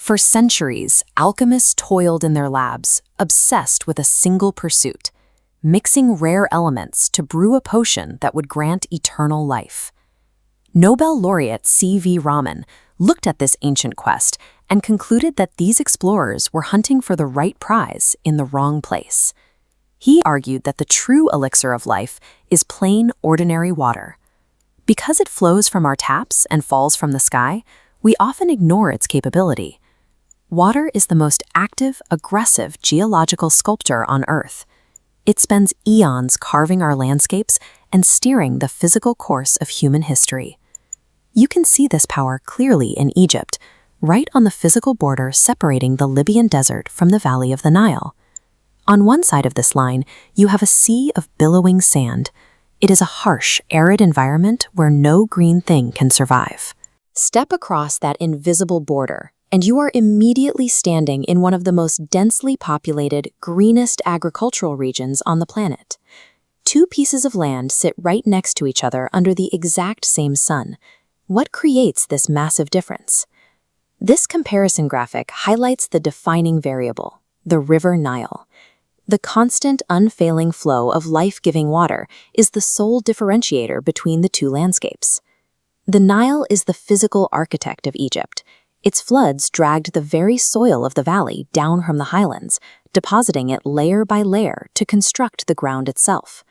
For centuries, alchemists toiled in their labs, obsessed with a single pursuit: mixing rare elements to brew a potion that would grant eternal life. Nobel laureate C.V. Raman looked at this ancient quest and concluded that these explorers were hunting for the right prize in the wrong place. He argued that the true elixir of life is plain, ordinary water. Because it flows from our taps and falls from the sky, we often ignore its capability. Water is the most active, aggressive geological sculptor on Earth. It spends eons carving our landscapes and steering the physical course of human history. You can see this power clearly in Egypt, right on the physical border separating the Libyan desert from the valley of the Nile. On one side of this line, you have a sea of billowing sand. It is a harsh, arid environment where no green thing can survive. Step across that invisible border, and you are immediately standing in one of the most densely populated, greenest agricultural regions on the planet. Two pieces of land sit right next to each other under the exact same sun. What creates this massive difference? This comparison graphic highlights the defining variable, the River Nile. The constant, unfailing flow of life-giving water is the sole differentiator between the two landscapes. The Nile is the physical architect of Egypt. Its floods dragged the very soil of the valley down from the highlands, depositing it layer by layer to construct the ground itself.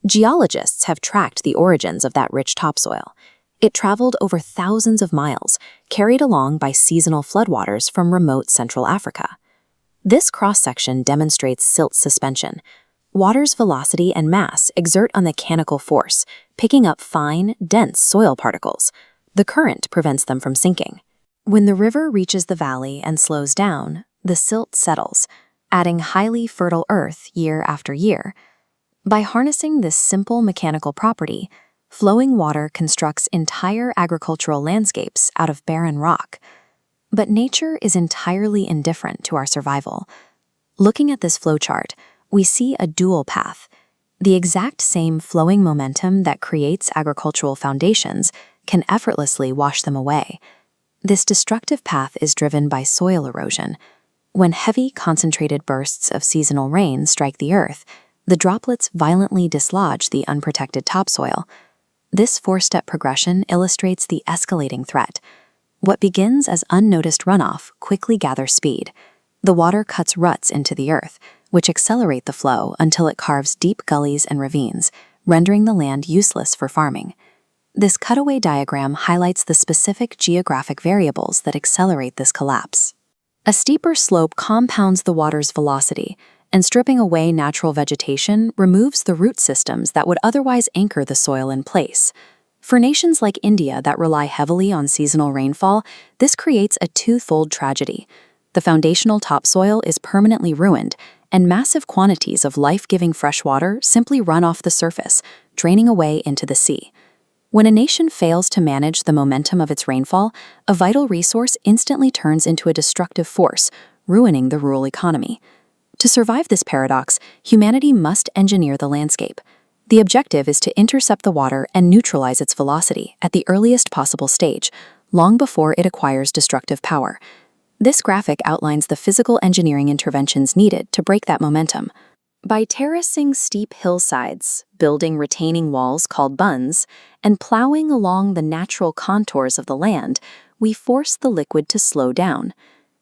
Geologists have tracked the origins of that rich topsoil. It traveled over thousands of miles, carried along by seasonal floodwaters from remote Central Africa. This cross-section demonstrates silt suspension. Water's velocity and mass exert a mechanical force, picking up fine, dense soil particles. The current prevents them from sinking. When the river reaches the valley and slows down, the silt settles, adding highly fertile earth year after year. By harnessing this simple mechanical property, flowing water constructs entire agricultural landscapes out of barren rock. But nature is entirely indifferent to our survival. Looking at this flowchart, we see a dual path. The exact same flowing momentum that creates agricultural foundations can effortlessly wash them away. This destructive path is driven by soil erosion. When heavy, concentrated bursts of seasonal rain strike the earth, the droplets violently dislodge the unprotected topsoil. This four-step progression illustrates the escalating threat. What begins as unnoticed runoff quickly gathers speed. The water cuts ruts into the earth, which accelerate the flow until it carves deep gullies and ravines, rendering the land useless for farming. This cutaway diagram highlights the specific geographic variables that accelerate this collapse. A steeper slope compounds the water's velocity, and stripping away natural vegetation removes the root systems that would otherwise anchor the soil in place. For nations like India that rely heavily on seasonal rainfall, this creates a twofold tragedy. The foundational topsoil is permanently ruined, and massive quantities of life-giving fresh water simply run off the surface, draining away into the sea. When a nation fails to manage the momentum of its rainfall, a vital resource instantly turns into a destructive force, ruining the rural economy. To survive this paradox, humanity must engineer the landscape. The objective is to intercept the water and neutralize its velocity at the earliest possible stage, long before it acquires destructive power. This graphic outlines the physical engineering interventions needed to break that momentum. By terracing steep hillsides, building retaining walls called bunds, and plowing along the natural contours of the land, we force the liquid to slow down.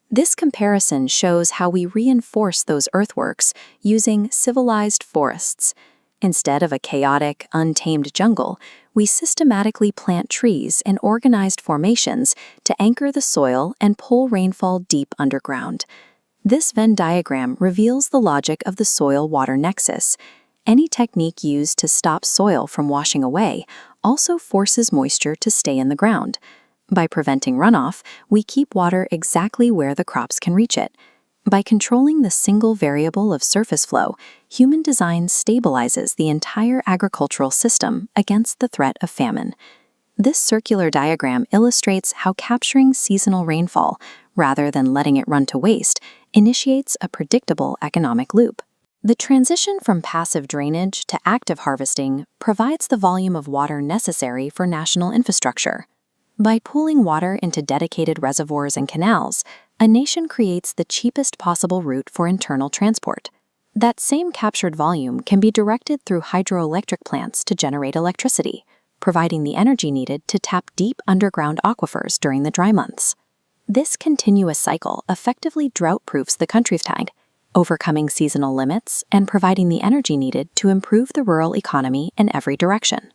This comparison shows how we reinforce those earthworks using civilized forests. Instead of a chaotic, untamed jungle, we systematically plant trees in organized formations to anchor the soil and pull rainfall deep underground. This Venn diagram reveals the logic of the soil-water nexus. Any technique used to stop soil from washing away also forces moisture to stay in the ground. By preventing runoff, we keep water exactly where the crops can reach it. By controlling the single variable of surface flow, human design stabilizes the entire agricultural system against the threat of famine. This circular diagram illustrates how capturing seasonal rainfall, rather than letting it run to waste, initiates a predictable economic loop. The transition from passive drainage to active harvesting provides the volume of water necessary for national infrastructure. By pooling water into dedicated reservoirs and canals, A nation creates the cheapest possible route for internal transport. That same captured volume can be directed through hydroelectric plants to generate electricity, providing the energy needed to tap deep underground aquifers during the dry months. This continuous cycle effectively drought-proofs the countryside, overcoming seasonal limits and providing the energy needed to improve the rural economy in every direction.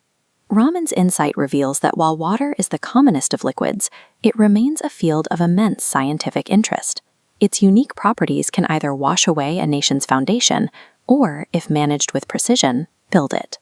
Raman's insight reveals that while water is the commonest of liquids, it remains a field of immense scientific interest. Its unique properties can either wash away a nation's foundation or, if managed with precision, build it.